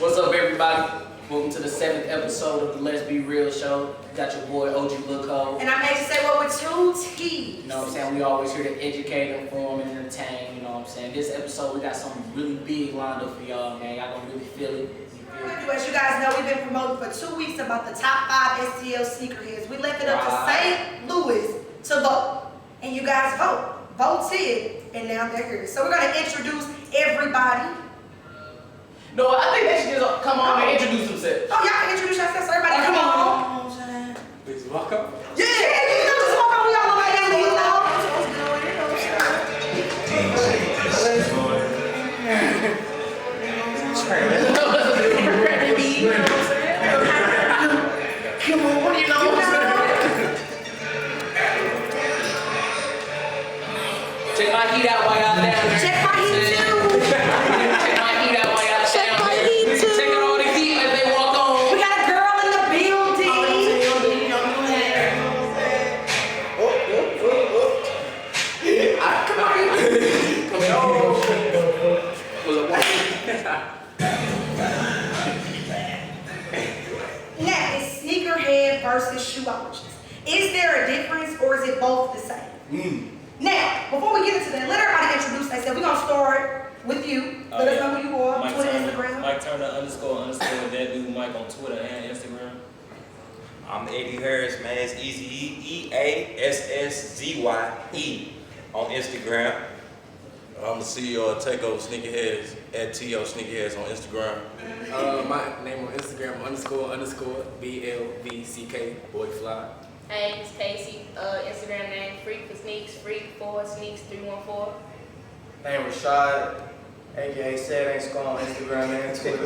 What's up, everybody? Welcome to the 7th episode of the Let's Be Real show. Got your boy OG Looko. And I made you say what with 2 T's. You know what I'm saying? We always here to educate, inform, and entertain. You know what I'm saying? This episode, we got something really big lined up for y'all, man. Y'all gonna really feel it. As you guys know, we've been promoting for 2 weeks about the top 5 STL sneakerheads. We left it up to St. Louis to vote. And you guys vote. Voted, and now they're here. So we're going to introduce everybody. No, I think they should just come on and introduce themselves. Oh, y'all can introduce yourselves. So everybody come on. Please walk up. Yeah, you know, just walk on. We all look like that. You Come on, what do you know? Check my heat out while y'all down there. Check my heat too. Check my heat out while y'all Check down my there. heat too. Checking all the heat as they walk on. We got a girl in the building. Come on. Now, it's sneakerhead versus shoeologist. Is there a difference or is it both the same? Now, before we get into that, let everybody introduce themselves. We're going to start with you. Let us know who you are. Mike Twitter, Turner, Instagram. Mike Turner __ that dude Mike on Twitter and Instagram. I'm Eddie Harris, man. It's easy. EASSZYE on Instagram. I'm the CEO of Takeover Sneakerheads at TO Sneakerheads on Instagram. My name on Instagram __ BLVCK Boyfly. Hey, it's Casey. Instagram name Freak for Sneaks, Freak for Sneaks 314. Name Rashad, aka Said Ain't Skull on Instagram and Twitter.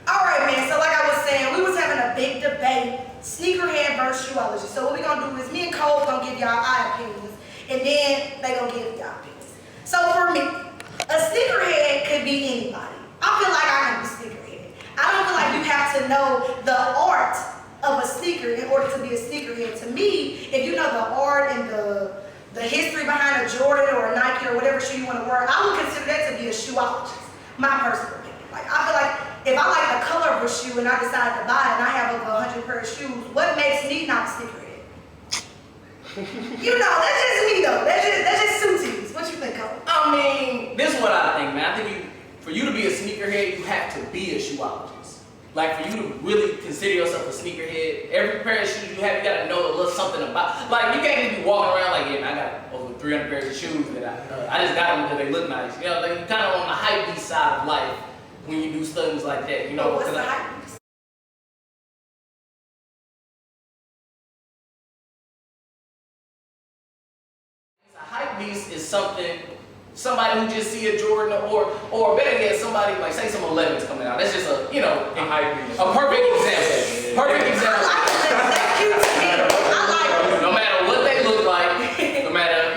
All right, man. So like I was saying, we was having a big debate, sneakerhead versus shoeologist. So what we gonna do is me and Cole gonna give y'all our opinions, and then they gonna give y'all opinions. So for me, a sneakerhead could be anybody. I feel like I can be sneakerhead. I don't feel like you have to know the art of a sneaker in order to be a sneakerhead. To me, if you know the art and the history behind a Jordan or a Nike or whatever shoe you want to wear, I would consider that to be a shoeologist. My personal opinion. Like, I feel like if I like the color of a shoe and I decide to buy it and I have over 100 pair of shoes, what makes me not a sneakerhead? You know, that's just me though. That's just suities. What you think, Cole? I mean, this is what I think, man. I think for you to be a sneakerhead, you have to be a shoeologist. Like, for you to really consider yourself a sneakerhead, every pair of shoes you have, you gotta know a little something about. Like, you can't just be walking around like, yeah, man, I got over 300 pairs of shoes that I just got them because they look nice. You know, like, you're kind of on the hype side of life when you do things like that. You know, What's the hype? A hype beast is somebody who just see a Jordan or better yet, somebody like say some 11s coming out. That's just a hype beast. A perfect example. Perfect example. That's cute to me. I like it. No matter what they look like, no matter,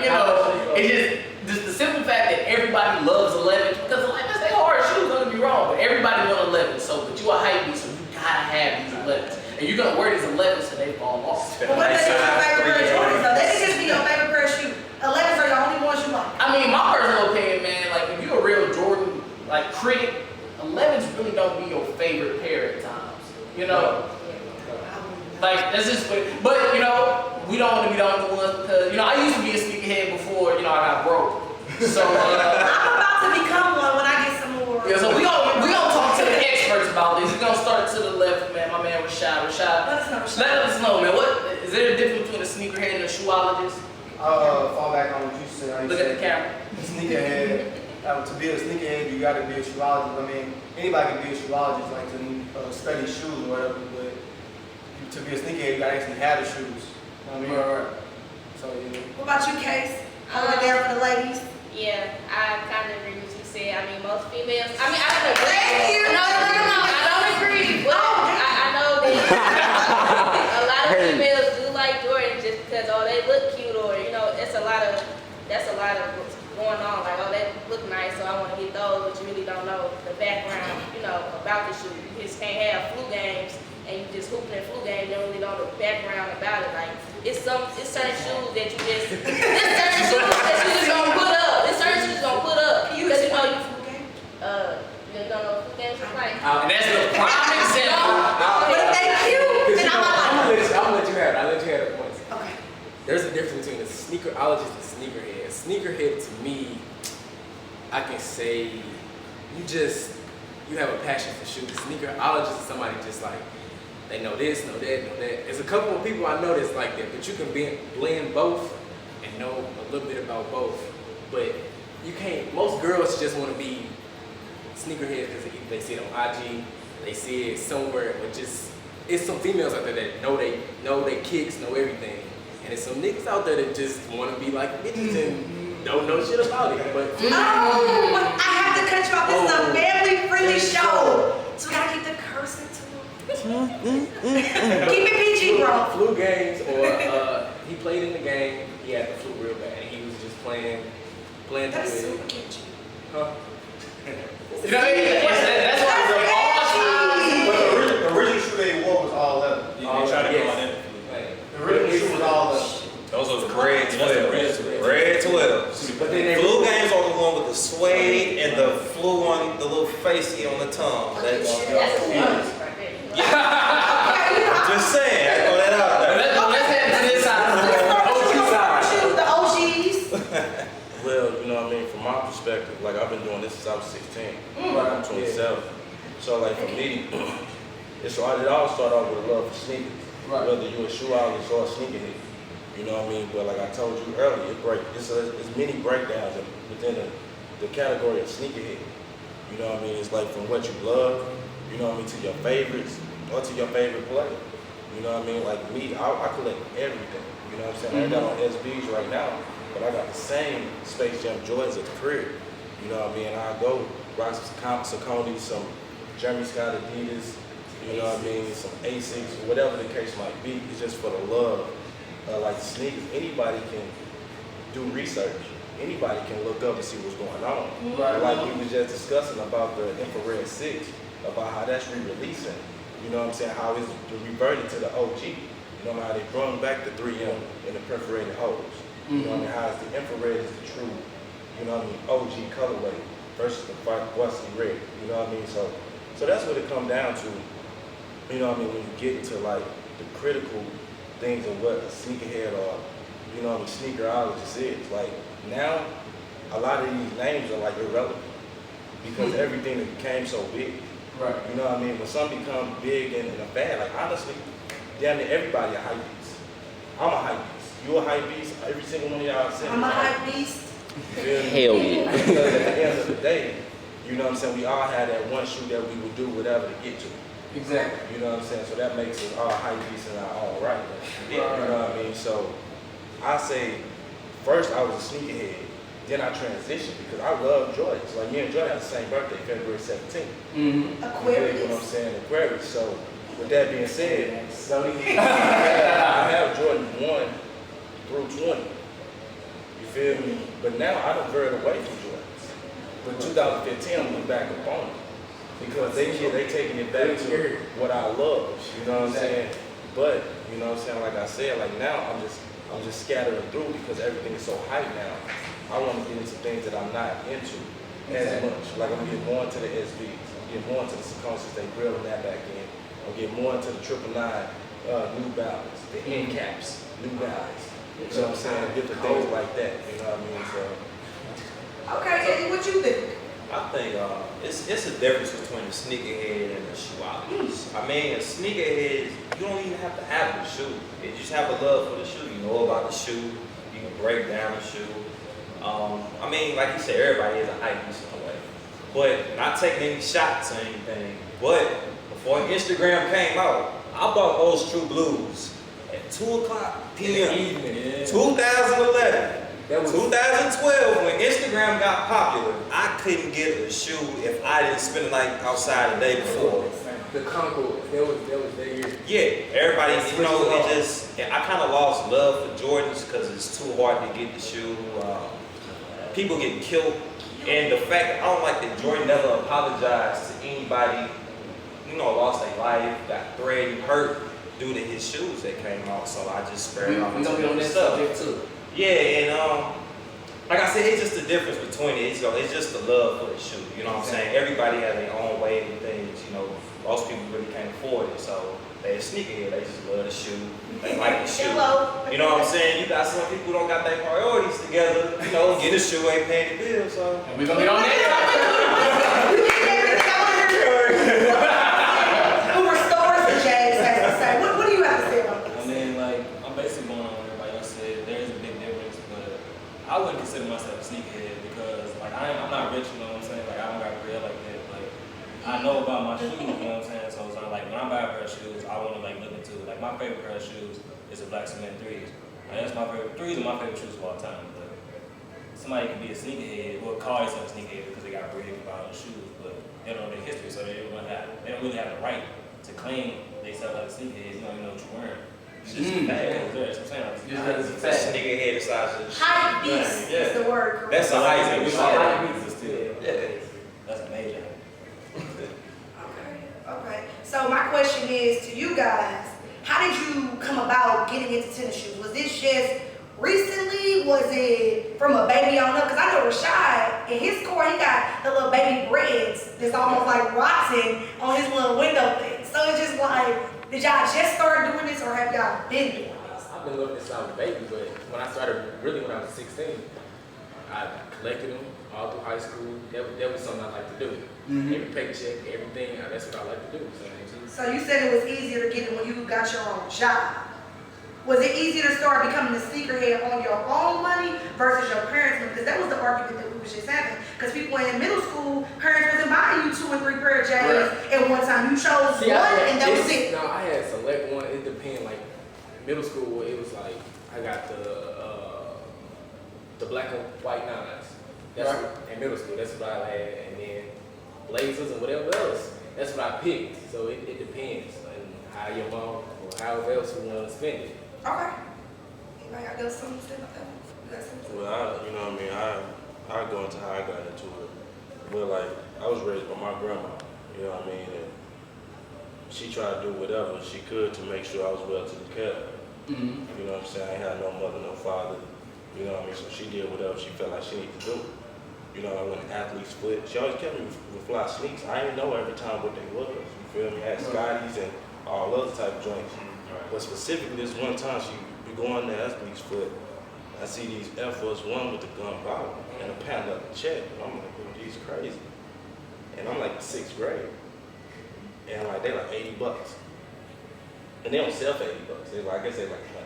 it's just the simple fact that everybody loves 11s because 11s they hard shoes. Don't get me wrong, but everybody wants 11s. But you a hype beast, so you gotta have these 11s, and you're gonna wear these 11s till they fall off. But what if they your favorite pair of Jordans though? They can just be your favorite pair of shoes. 11s are the only ones you like. I mean, my personal opinion, man, like if you're a real Jordan like critic, 11s really don't be your favorite pair at times. You know? Like that's just but we don't want to be the only ones because I used to be a sneakerhead before, I got broke. So I'm about to become one when I get some more. yeah, so we gonna talk to the experts about this. We're gonna start to the left, man. My man Rashad. Let Let us know, man. Is there a difference between a sneakerhead and a shoeologist? Fall back on what you said. Look at the camera. Sneakerhead. To be a sneakerhead, you gotta be a shoeologist. I mean, anybody can be a shoeologist, like to study shoes or whatever, but to be a sneakerhead, you gotta actually have the shoes. You know what I mean? Right. So, yeah. What about you, Case? Hold it there for the ladies. Yeah, I kind of agree with what you said. I mean, most females. I mean, I don't agree. Thank you. No. I don't agree. But I know that a lot of females do like Jordan just because they look cute or that's a lot of what's going on. Like they look nice, so I want to get those. But you really don't know the background, about the shoe. You just can't have flu games and you just hooping in flu games. You don't really know the background about it. Like it's certain shoes that you just gonna put up. It's certain shoes gonna put up because you shoeologist and sneakerhead. Sneakerhead to me, I can say you have a passion for shoes. Sneakerologist is somebody just like, they know this, know that, know that. There's a couple of people I know that's like that, but you can blend both and know a little bit about both. But you can't, most girls just want to be sneakerheads because they see it on IG, they see it somewhere, or just, it's some females out there that know they kicks, know everything. And there's some niggas out there that just want to be like bitches and don't know shit about it. But I have to cut you off. This is a family-friendly show. So we gotta keep the cursing to it. Keep it PG, bro. Flu games, or he played in the game, he had the flu real bad. He was just playing That's through super it. catchy. Huh? You know what I mean? That's why I say all shoes. But the original shoe they wore was all leather. They try to go on that. The original shoe was all leather. Those are the red That's the red 12s. Red 12s. But then they Flu games are the one with the suede and the flu on the little facey on the tongue. That's a bonus right there. Just saying, I throw that out there. Let's head to this side. The OGs. Well, you know what I mean, from my perspective, like I've been doing this since I was 16. I'm 27. So like for me, it all started off with a love for sneakers. Right. Whether you're a shoeologist or a sneakerhead. You know what I mean? But like I told you earlier, it's many breakdowns within the category of sneakerhead. You know what I mean? It's like from what you love, you know what I mean, to your favorites, or to your favorite player. You know what I mean? Like me, I collect everything. You know what I'm saying? I got on SBs right now, but I got the same Space Jam Jordans at the crib. You know what I mean? I go rock some Saucony, some Jeremy Scott Adidas, you know what I mean, some Asics, whatever the case might be. It's just for the love. Like sneakers, anybody can do research. Anybody can look up and see what's going on. Right. Like we was just discussing about the infrared 6, about how that's re-releasing. You know what I'm saying? How it's reverted to the OG. You know how they brought back the 3M and the perforated holes. You know what I mean? How the infrared is the true, you know what I mean, OG colorway versus the varsity red. You know what I mean? So that's what it comes down to. You know what I mean? When you get into like the critical things of what a sneakerhead or, you know what I mean, sneakerologist is. Like now, a lot of these names are like irrelevant because everything that became so big. Right. You know what I mean? When something becomes big and a fad, like honestly, damn near everybody a hype beast. I'm a hype beast. You a hype beast. Every single one of y'all said I'm a hype beast. Hell yeah. Because at the end of the day, you know what I'm saying, we all had that one shoe that we would do whatever to get to. Exactly. You know what I'm saying? So that makes us all hype beasts in our own right. You know what I mean? So I say, first I was a sneakerhead, then I transitioned because I love Jordans. Like me and Jordan had the same birthday, February 17th. Mm-hmm. Aquarius. You know what I'm saying? Aquarius. So with that being said, I have Jordan 1 through 20. You feel me? But now I done veered away from Jordans. But 2015, I'm looking back upon it. Because they taking it back to what I love, you know what I'm saying? But, you know what I'm saying, like I said, like now I'm just scattering through because everything is so hyped now. I want to get into things that I'm not into as much. Like I'm getting more into the SBs, I'm getting more into the Saucony's, they grilling that back in. I'm getting more into the 999 New Balance, the end caps, New Balance. You know what I'm saying? Different things like that, you know what I mean? So. Okay, Eddie, what you think? I think it's a difference between a sneakerhead and a shoeologist. I mean, a sneakerhead, you don't even have to have the shoe. You just have a love for the shoe. You know about the shoe. You can break down the shoe. I mean, like you said, everybody is a hype beast in a way. But not taking any shots or anything. But before Instagram came out, I bought those True Blues at 2 o'clock p.m. 2011. That was 2012 when Instagram got popular. I couldn't get a shoe if I didn't spend the night outside the day before. The Concord, that was their year. Yeah, everybody, you know, I kind of lost love for Jordans because it's too hard to get the shoe. People getting killed. And the fact, I don't like that Jordan never apologized to anybody, you know, lost their life, got threatened, hurt due to his shoes that came out. So I just spread it off. We're gonna be on that subject too. Yeah, and like I said, it's just the difference between it. It's just the love for the shoe. You know what I'm saying? Everybody has their own way of things. You know, most people really can't afford it. So they a sneakerhead. They just love the shoe. They like the shoe. Hello. You know what I'm saying? You got some people who don't got their priorities together. You know, get a shoe ain't paying the bill, so. And we're gonna get on that. You get everything out here. Who restores the James has to say? What do you have to say about I this? mean, like, I'm basically going on what everybody else said. There is a big difference, but I wouldn't consider myself a sneakerhead because, like, I'm not rich, you know what I'm saying? Like, I don't got bread like that. Like, I know about my shoes, you know what I'm saying? So it's not like, when I buy a pair of shoes, I want to, like, look into it. Like, my favorite pair of shoes is a black cement 3s. Like, that's my favorite, 3s are my favorite shoes of all time. But somebody can be a sneakerhead, or call themselves a sneakerhead because they got bread to buy those shoes, but they don't know their history, so they don't really have the right to claim they sell like a sneakerhead. You don't even know what you're wearing. It's just a bag. That's what I'm saying. Just as a Nigga head size of the shoe. Hype beast is the word. correct? That's a hype beast. Yeah. That's a major. Okay. So my question is to you guys, how did you come about getting into tennis shoes? Was this just recently? Was it from a baby on up? Because I know Rashad, in his core, he got the little baby breads that's almost like rotten on his little window thing. So it's just like, did y'all just start doing this or have y'all been doing this? I've been looking since I was a baby, but when I started, really when I was 16, I collected them all through high school. That was something I like to do. Every paycheck, everything, that's what I like to do. So you said it was easier to get it when you got your own job. Was it easier to start becoming a sneakerhead on your own money versus your parents' money? Because that was the argument that we was just having. Because people in middle school, parents wasn't buying you 2 and 3 pair of J's at one time. You chose one and that was it. No, I had select one. It depends. Like middle school, it was like I got the black and white nines. That's what, in middle school. That's what I had, and then blazers and whatever else. That's what I picked. So it depends on how your mom or however else you want to spend it. Okay. Anybody got something to say about that? You got something to say? Well, you know what I mean? I go into how I got into it. But like, I was raised by my grandma, you know what I mean? And she tried to do whatever she could to make sure I was well taken care of. You know what I'm saying? I ain't had no mother, no father, you know what I mean? So she did whatever she felt like she needed to do. You know, I went to athlete's foot. She always kept me with fly sneaks. I didn't know every time what they was. You feel me? I had Scotties and all other type of joints. But specifically this one time, she be going to athlete's foot. I see these Air Force One with the gun bottle and a pound up the check. And I'm like, oh, these crazy. And I'm like 6th grade. And like, they like $80. And they don't sell for $80. They like, I guess they like 20.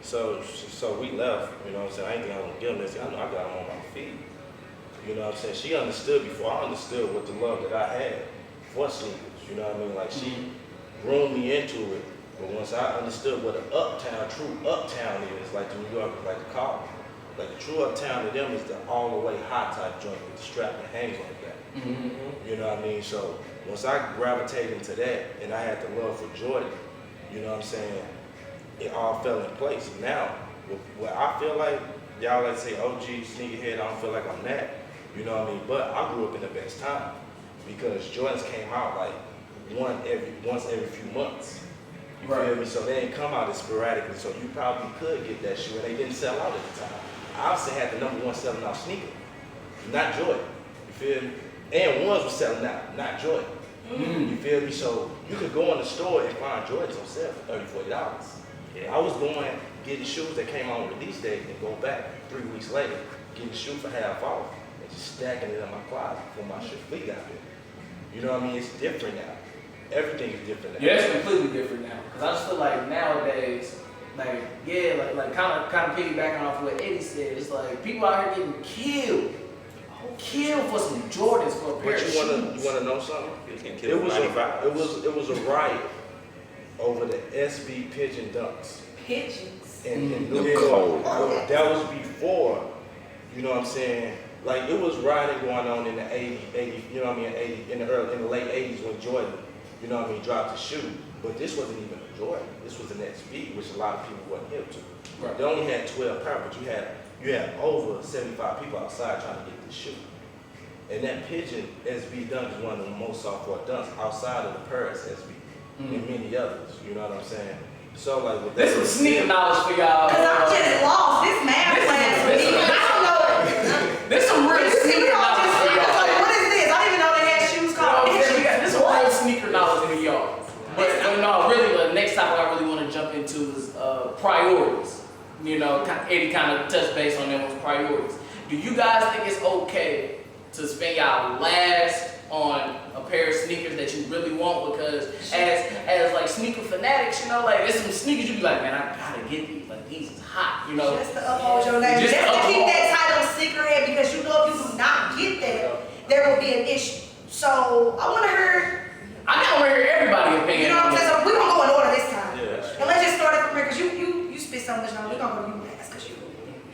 So we left, you know what I'm saying? I ain't think I was gonna give them this. I know I got them on my feet. You know what I'm saying? She understood before I understood what the love that I had for sneakers. You know what I mean? Like she groomed me into it. But once I understood what an uptown, true uptown is, like the New Yorkers like to call it. Like the true uptown to them is the all the way high type joint with the strap that hangs on the back. You know what I mean? So once I gravitated into that and I had the love for Jordan, you know what I'm saying? It all fell in place. Now, what I feel like, y'all like to say OG, sneakerhead, I don't feel like I'm that. You know what I mean? But I grew up in the best time because Jordans came out like once every few months. You feel me? So they didn't come out as sporadically. So you probably could get that shoe and they didn't sell out at the time. I obviously had the #1 selling out sneaker, not Jordan. You feel me? And ones were selling out, not Jordan. You feel me? So you could go in the store and find Jordans on sale for $30, $40. I was going getting shoes that came on release date and go back 3 weeks later, getting shoes for half off and just stacking it in my closet before my fleet got there. You know what I mean? It's different now. Everything is different now. Yeah, it's completely different now. Cause I just feel like nowadays, like kind of piggybacking off what Eddie said, it's like people out here getting killed for some Jordans for a pair of shoes. You wanna know something? It was a riot over the SB Pigeon Dunks. Pigeons. In New York. That was before, you know what I'm saying? Like it was rioting going on in the 80, you know what I mean, in the late 80s when Jordan, you know what I mean, dropped the shoe. But this wasn't even a Jordan. This was an SB, which a lot of people wasn't hip to. Right. They only had 12 pounds, but you had over 75 people outside trying to get this shoe. And that Pigeon SB dunk is one of the most sought-for dunks outside of the Paris SB and many others. You know what I'm saying? So like with This was sneaker knowledge for y'all. Cause I'm just lost. This math class for me. I don't know. This some real sneaker knowledge for y'all. What is this? I didn't even know they had shoes called pigeons. This is real sneaker knowledge for y'all. But no, Eddie kind of touched base on them with priorities. Do you guys think it's okay to spend y'all last on a pair of sneakers that you really want? Because as like sneaker fanatics, like there's some sneakers you be like, man, I gotta get these. Like these is hot, Just to uphold your name. Just to keep that title sneakerhead, because you know if you do not get that, there will be an issue. So I want to hear. I kind of want to hear everybody's opinion. You know what I'm saying? So we're gonna go in order this time. Yeah. And let's just start it from here, because you spit so much now. We're gonna go to you last, because you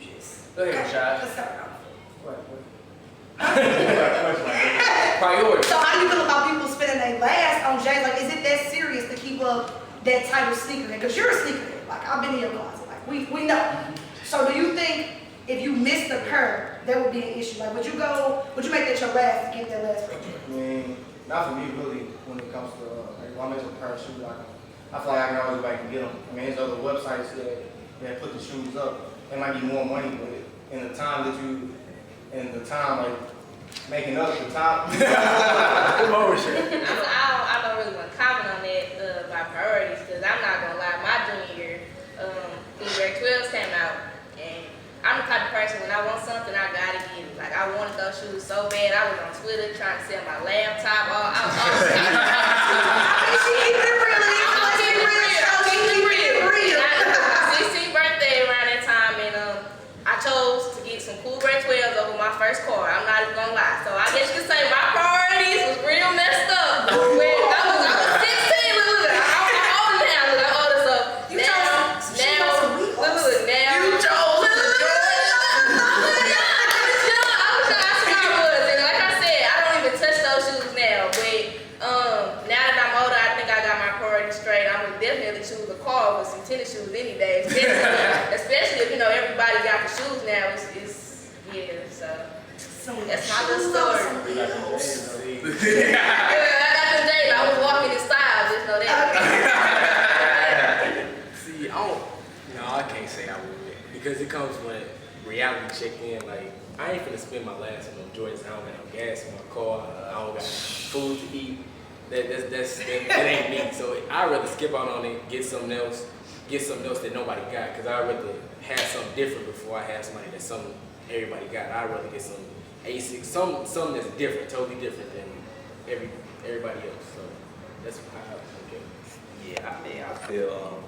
just. Go ahead, Shad. Let's start it off. Priority. So how do you feel about people spending their last on J's? Like, is it that serious to keep up that title sneakerhead? Because you're a sneakerhead. Like, I've been in your closet. Like, we know. So do you think if you missed the curve, there would be an issue? Like, would you make that your last to get that last picture? I mean, not for me really when it comes to, like, when I'm into a pair of shoes, like, I feel like I can always go back and get them. I mean, there's other websites that put the shoes up. It might be more money, but in the time like making up the time. Come over here. I don't really want to comment on that, my priorities, because I'm not going to lie, my junior year, Blueberry 12s came out, and I'm the type of person, when I want something, I gotta get it. Like, I wanted those shoes so bad, I was on Twitter trying to sell my laptop, She keep it real. She keep it real. 16th birthday around that time, and I chose to get some cool Ray 12s over my first car. I'm not even gonna lie. So I guess you could say my priorities was real messed up. When I was 16, look, I'm older now. Look, I'm older, so You chose some Weebles. now. You chose the I swear I was. And like I said, I don't even touch those shoes now. But now that I'm older, I think I got my priorities straight. I would definitely choose a car with some tennis shoes any day. Especially if everybody got the shoes now. So that's my little story. Some I got the date. I was walking in style. Just know that. See, I can't say I would, because it comes when reality check in. Like, I ain't finna spend my last on them Jordans. I don't got no gas in my car. I don't got food to eat. That ain't me. So I'd rather skip out on it, get something else that nobody got. Cause I'd rather have something different before I have something that's something everybody got. I'd rather get some ASICs, something that's different, totally different than everybody else. So that's how I look at it. Yeah, I mean, I feel,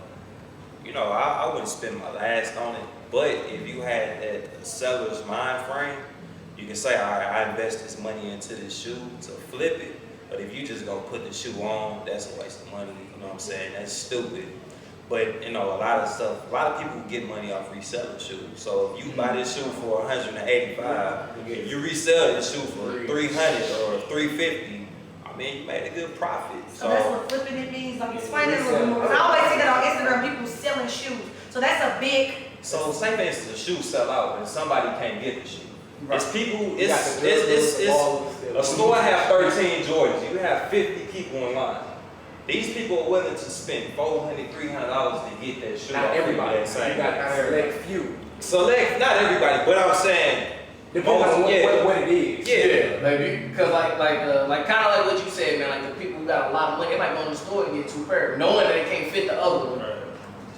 I wouldn't spend my last on it, but if you had that seller's mind frame, you can say, all right, I invest this money into this shoe to flip it, but if you just go put the shoe on, that's a waste of money, you know what I'm saying? That's stupid. But, a lot of people get money off reselling shoes. So if you buy this shoe for $185, if you resell this shoe for $300 or $350, I mean, you made a good profit. So that's what flipping it means. Like, explain it a little more. I always see that on Instagram, people selling shoes. So that's a big. So say for instance, a shoe sell out and somebody can't get the shoe. Right. It's people. It's a store have 13 Jordans. You have 50 people in line. These people are willing to spend $400, $300 to get that shoe. Not everybody. That same You got select few. Select, not everybody, but I'm saying. Depends on what it is. Yeah. Maybe because like kind of like what you said, man. Like the people who got a lot of money, they might go in the store and get 2 pairs, knowing that they can't fit the other one.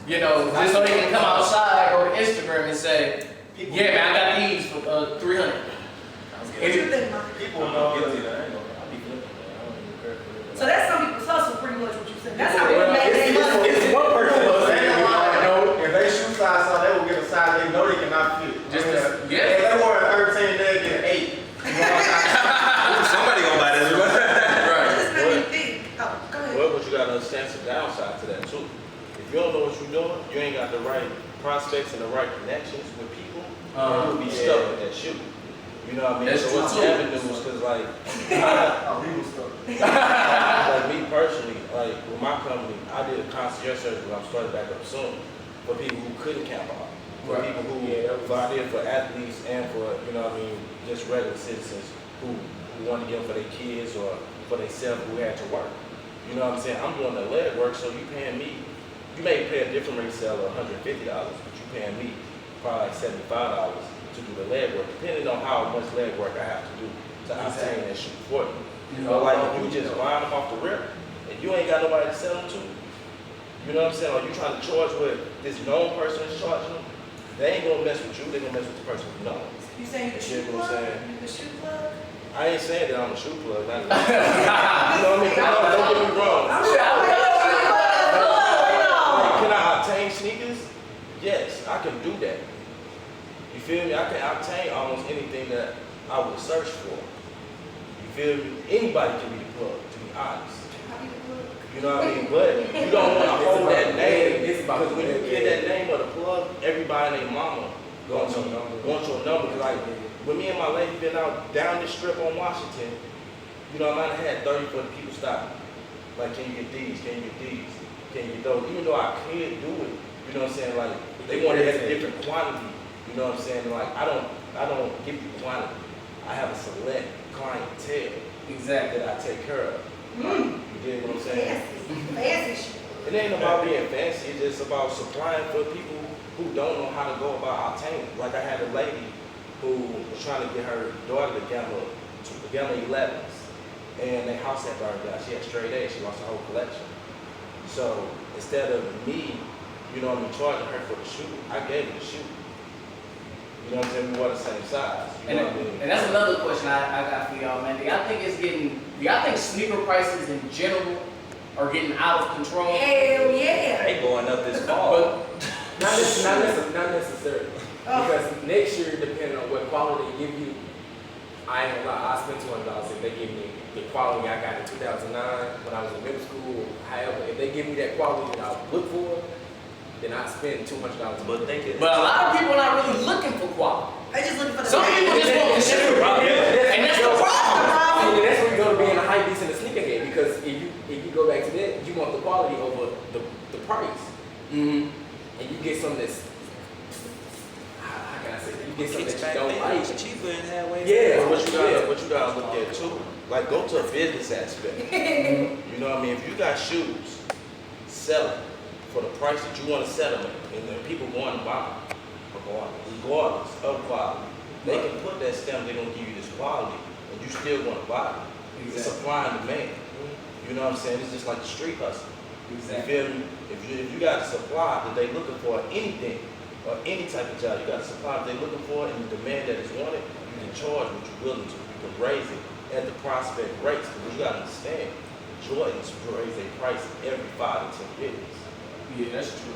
Just so they can come outside or to Instagram and say, yeah, man, I got these for $300. What you think, Mike? People know. So that's some people's hustle, pretty much what you said. That's how people make their money. It's one person who They saying, know if they shoe size so they will get a size they know they cannot fit. If they wear a 13, they'll get an 8. Somebody gonna buy this one. It just made me think. Oh, go ahead. well, but you gotta understand some downside to that too. If you don't know what you're doing, you ain't got the right prospects and the right connections with people, you'll be stuck with that shoe. You know what I mean? That's so what's true, too. avenues, because like, Oh, he was stuck. like me personally, like with my company, I did a concierge service when I started back up soon for people who couldn't camp out. For people who, so I did for athletes and for, just regular citizens who want to get them for their kids or for themselves who had to work. You know what I'm saying? I'm doing the leg work, so you paying me. You may pay a different reseller $150, but you paying me probably like $75 to do the leg work, depending on how much leg work I have to do to obtain that shoe for you. But like if you just buying them off the rip and you ain't got nobody to sell them to, you know what I'm saying? Or you trying to charge what this known person is charging them, they ain't gonna mess with you, they gonna mess with the person who knows. You saying you the shoe You know what I'm plug? saying? You the shoe plug? I ain't saying that I'm a shoe plug. Not, you know what I mean? Don't get me wrong. I'm sure I'm like, Like, can I obtain sneakers? Yes, I can do that. You feel me? I can obtain almost anything that I would search for. You feel me? Anybody can be the plug, to be honest. You know what I mean? But you don't want to hold that name. Because when you get that name of the plug, everybody and their mama wants your number. Like, when me and my lady been out down this strip on Washington, you know, I might have had 30, 40 people stop. Like, can you get these? Can you get these? Can you get those? Even though I could do it, you know what I'm saying? Like, they want it at a different quantity. You know what I'm saying? Like, I don't give you quantity. I have a select clientele that I take care of. You get what I'm saying? fancy shit. It ain't about being fancy, it's just about supplying for people who don't know how to go about obtaining. Like I had a lady who was trying to get her daughter to Gamma 11s, and their house had burned down. She had straight A's, she lost her whole collection. So instead of me, you know what I mean, charging her for the shoe, I gave her the shoe. You know what I'm saying? We were the same size. You know what I mean? And that's another question I got for y'all, man. Do y'all think sneaker prices in general are getting out of control? Hell yeah. They going up this fall. But not necessarily. Because next year, depending on what quality they give you, I ain't gonna lie, I spent $200 if they give me the quality I got in 2009 when I was in middle school. However, if they give me that quality that I look for, then I spend $200. But they could. But a lot of people are not really looking for quality. They just looking for the Some people just want the shoe. And that's the problem. And that's where you go to being a hype beast and a sneakerhead, because if you go back to that, you want the quality over the price. Mm-hmm. And you get something that's, how can I say that? You get something that you don't like. Cheaper and halfway. Yeah. But what you gotta look at too, like go to a business aspect. You know what I mean? If you got shoes, sell it for the price that you want to sell them at, and then people going to buy them, regardless of quality. They can put that stamp, they're gonna give you this quality, and you still want to buy it. It's supply and demand. You know what I'm saying? It's just like the street hustle. You feel me? If you got a supply that they looking for anything, or any type of job, you got a supply that they looking for and the demand that is wanted, you can charge what you're willing to. You can raise it at the prospect rates. Because you gotta understand, Jordans raise their price every 5 to 10 years. Yeah, that's true.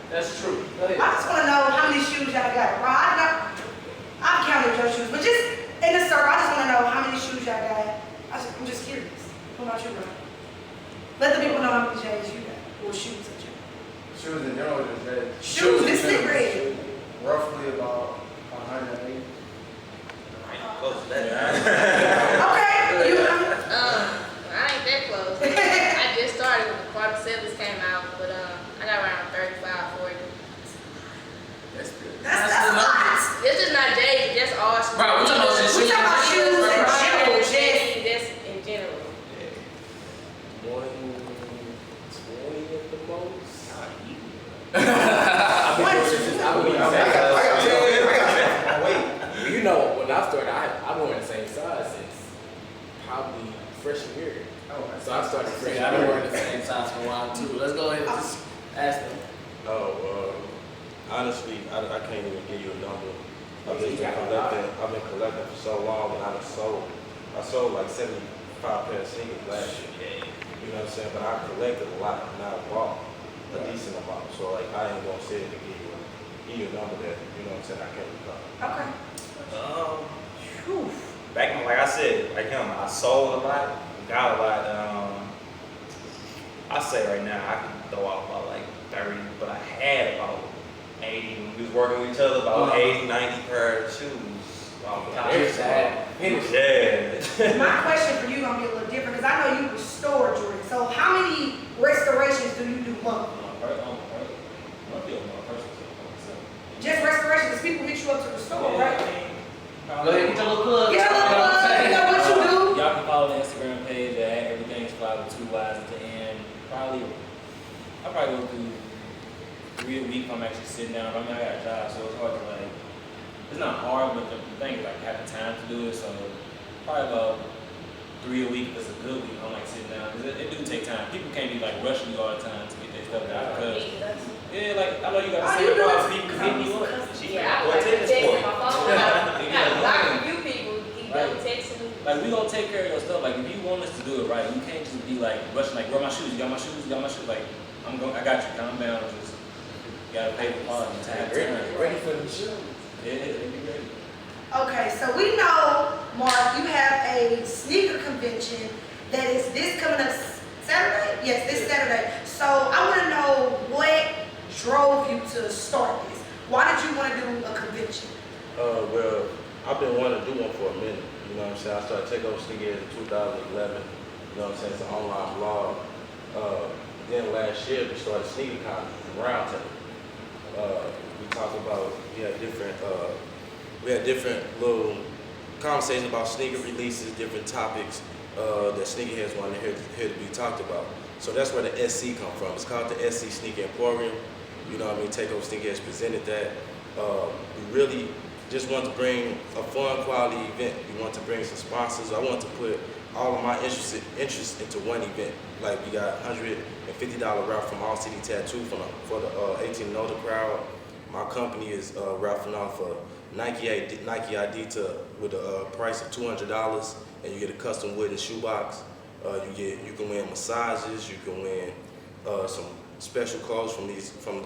That's true. Go I ahead. just want to know how many shoes y'all got. Bro, I've counted your shoes, but just in the circle, I just want to know how many shoes y'all got. I'm just curious. What about you, bro? Let the people know how many J's you got, or shoes that you got. Shoes in general, just that. Shoes, this Sneakerhead. Roughly about 180. Close to that. Okay, you. I ain't that close. I just started when the Quarter Sevens came out, but I got around 35, 40. That's good. That's a lot. This is not J's, just all shoes. Bro, we talking about just We talking about shoes in general, J's, just. that's in general. 120 at the most. You know, when I started, I've been wearing the same size since probably freshman year. So I started freshman Yeah, I've been year. wearing the same size for a while too. Let's go ahead and just ask them. Honestly, I can't even give you a number. I've been collecting for so long, and I sold like 75 pairs of sneakers last year. You know what I'm saying? But I collected a lot, and I bought a decent amount. So like, I ain't gonna say it to give you a number that, you know what I'm saying, I can't recall. Okay. Back when, like I said, like him, I sold a lot, got a lot. I say right now I can throw out about like 30, but I had about 80 when we was working with each other, about 80, 90 pairs of shoes. Yeah. My question for you gonna be a little different because I know you restore Jordan. So how many restorations do you do monthly? Just restorations, because people hit you up to restore, right? Go ahead, get your little plug. Get your little plug, you know what you do. Y'all can follow the Instagram page at everything's fly with 2 Y's at the end. I'll probably go through 3 a week if I'm actually sitting down. I mean, I got a job, so it's hard to like, it's not hard, but the thing is like having time to do it. So probably about 3 a week if it's a good week. I'm like sitting down, because it do take time. People can't be like rushing you all the time to get their stuff out. Because, yeah, like, I know you got to say it, people hitting you up. Yeah, I Boy, was like take this texting point. my phone. I got blocking a few people who keep double texting me. Like, we gonna take care of your stuff. Like, if you want us to do it right, you can't just be like rushing, like, where my shoes? You got my shoes? You got my shoes? Like, I got you. Calm down. Just, you gotta pay the quality. Ready for the show. Yeah, be ready. Okay, so we know, Mark, you have a sneaker convention that is this coming up Saturday? Yes, this Saturday. So I want to know what drove you to start this. Why did you want to do a convention? Well, I've been wanting to do one for a minute. You know what I'm saying? I started taking over Sneakerhead in 2011. You know what I'm saying? It's an online blog. Then last year we started SneakerCon Roundtable. We talked about we had different little conversations about sneaker releases, different topics that sneakerheads wanted to hear to be talked about. So that's where the SC come from. It's called the SC Sneaker Emporium. You know what I mean? Takeover Sneakerheads presented that. We really just want to bring a fun, quality event. We want to bring some sponsors. I want to put all of my interests into one event. Like we got $150 route from All City Tattoo for the 18 and older crowd. My company is raffling off a Nike ID with a price of $200, and you get a custom wooden shoebox. You can win massages. You can win some special clothes from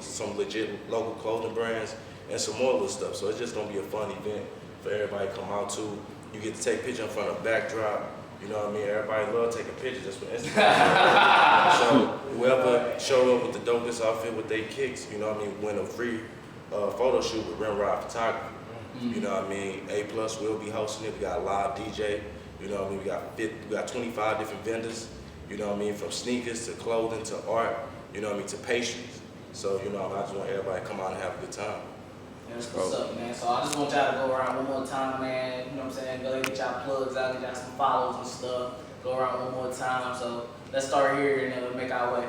some legit local clothing brands, and some more little stuff. So it's just gonna be a fun event for everybody to come out to. You get to take a picture in front of a backdrop. You know what I mean? Everybody love taking pictures. That's what Instagram. So whoever showed up with the dopest outfit with their kicks, you know what I mean, win a free photo shoot with Rimrod Photography. You know what I mean? A+ will be hosting it. We got a live DJ. You know what I mean? We got 25 different vendors. You know what I mean? From sneakers to clothing to art. You know what I mean? To pastries. So you know, I just want everybody to come out and have a good time. That's what's up, man. So I just want y'all to go around one more time, man. You know what I'm saying? Go ahead and get y'all plugs out, get y'all some follows and stuff. Go around one more time. So let's start here and then we'll make our way.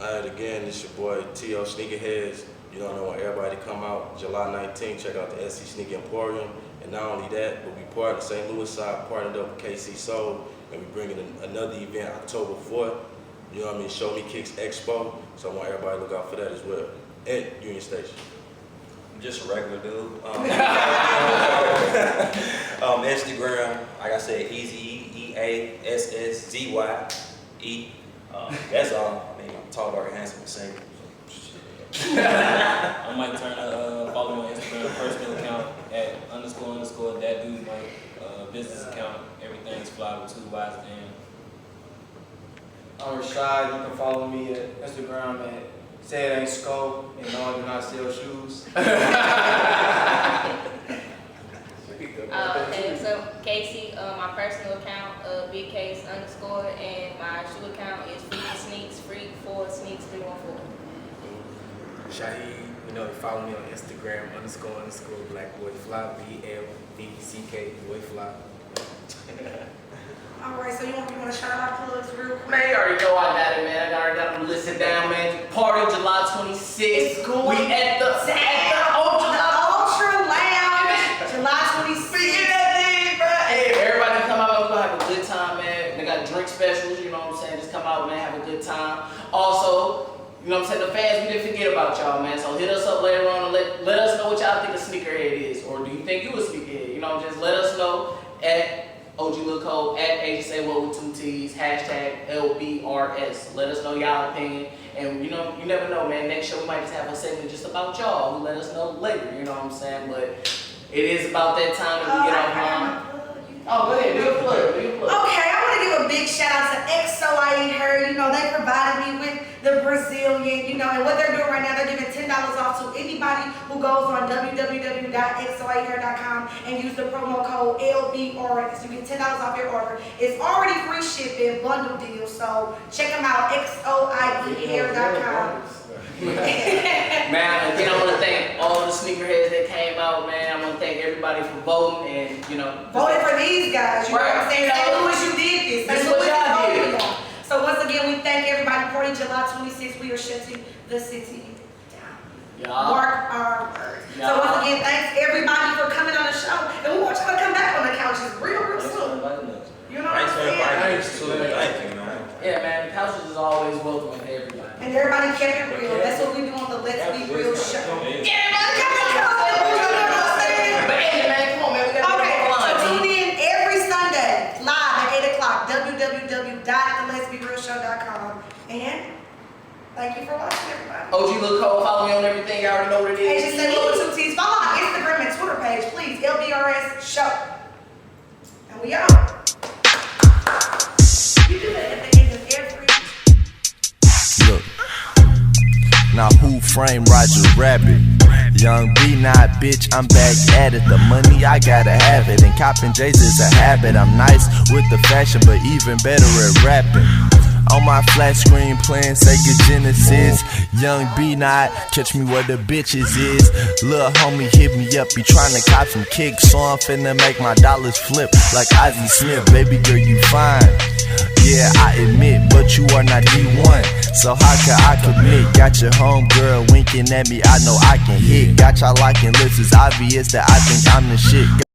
All right, again, this your boy T.O. Sneakerheads. You know, I want everybody to come out July 19th, check out the SC Sneaker Emporium. And not only that, but we part of the St. Louis side, partnered up with KC Soul, and we bringing another event October 4th. You know what I mean? Show Me Kicks Expo. So I want everybody to look out for that as well at Union Station. I'm just a regular dude. Instagram, like I said, Easy EASSZYE. That's all. I mean, I'm tall, dark, handsome, and single. I might turn follow me on Instagram personal account at __ that dude Mike business account. Everything's fly with 2 Y's at the end. I'm Rashad. You can follow me at Instagram at Say It Ain't Skull, and no, I do not sell shoes. And so Casey, my personal account, Big Case _ and my shoe account is Freaky Sneaks, Freak 4 Sneaks 314. Shaheed, you know, follow me on Instagram _ BlackBoyFly, BLVCK Boyfly. All right, so you want to shout out plugs real quick? Man, you already know I got it, man. I already got them listed down, man. Party July 26th. It's going We at the Ultra Lounge, July 26th. Hey, everybody come out, we're gonna have a good time, man. They got drink specials, you know what I'm saying? Just come out, man, have a good time. Also, you know what I'm saying, the fans, we didn't forget about y'all, man. So hit us up later on and let us know what y'all think a sneakerhead is. Or do you think you a sneakerhead? You know, just let us know at OG Lil Cole, at AJSayWhat with 2 T's, hashtag LBRS. Let us know y'all opinion. And you know, you never know, man. Next show we might just have a segment just about y'all. We'll let us know later, you know what I'm saying? But it is about that time that we get offline. Oh, go ahead, do a plug, Okay, I want to give a big shout out to XOIE Her. You know, they provided me with the Brazilian, you know, and what they're doing right now, they're giving $10 off to anybody who goes on www.xoieher.com and use the promo code LBRS. You get $10 off your order. It's already free shipping, bundle deal, so check them out, xoieher.com. Man, again, I want to thank all the sneakerheads that came out, man. I want to thank everybody for voting and, you know. Voted for these guys, you know what I'm saying? St. Louis, you did this. This St. is what Louis y'all voted did. for y'all. So once again, we thank everybody. Party July 26th, we are shutting the city down. Y'all. Mark our words. So Y'all. once again, thanks everybody for coming on the show. And we want y'all to come back on the couches real Thanks for soon. inviting us. You know what I'm Thanks for saying? inviting us. Thank you, man. Yeah, man, the couches is always welcome to everybody. And everybody kept it real. That's what we do on the Let's Be Real show. Yeah. Everybody come to the couch. Thank you for watching, everybody. OG Lil Cole, follow me on everything. Y'all already know what it Hey, is. just say Lil with 2 T's. Follow our Instagram and Twitter page, please. LBRS Show. And we out. You do that at the end of every. Look, now who framed Roger Rabbit? Young B9, bitch, I'm back at it. The money, I gotta have it. And copping J's is a habit. I'm nice with the fashion, but even better at rapping. On my flat screen playing Sega Genesis. Young B9, catch me where the bitches is. Lil' homie hit me up, he tryna cop some kicks. So I'm finna make my dollars flip like Ozzie Smith. Baby girl, you fine. Yeah, I admit, but you are not D1. So how can I commit? Got your homegirl winking at me, I know I can hit. Got y'all liking lips, it's obvious that I think I'm the shit.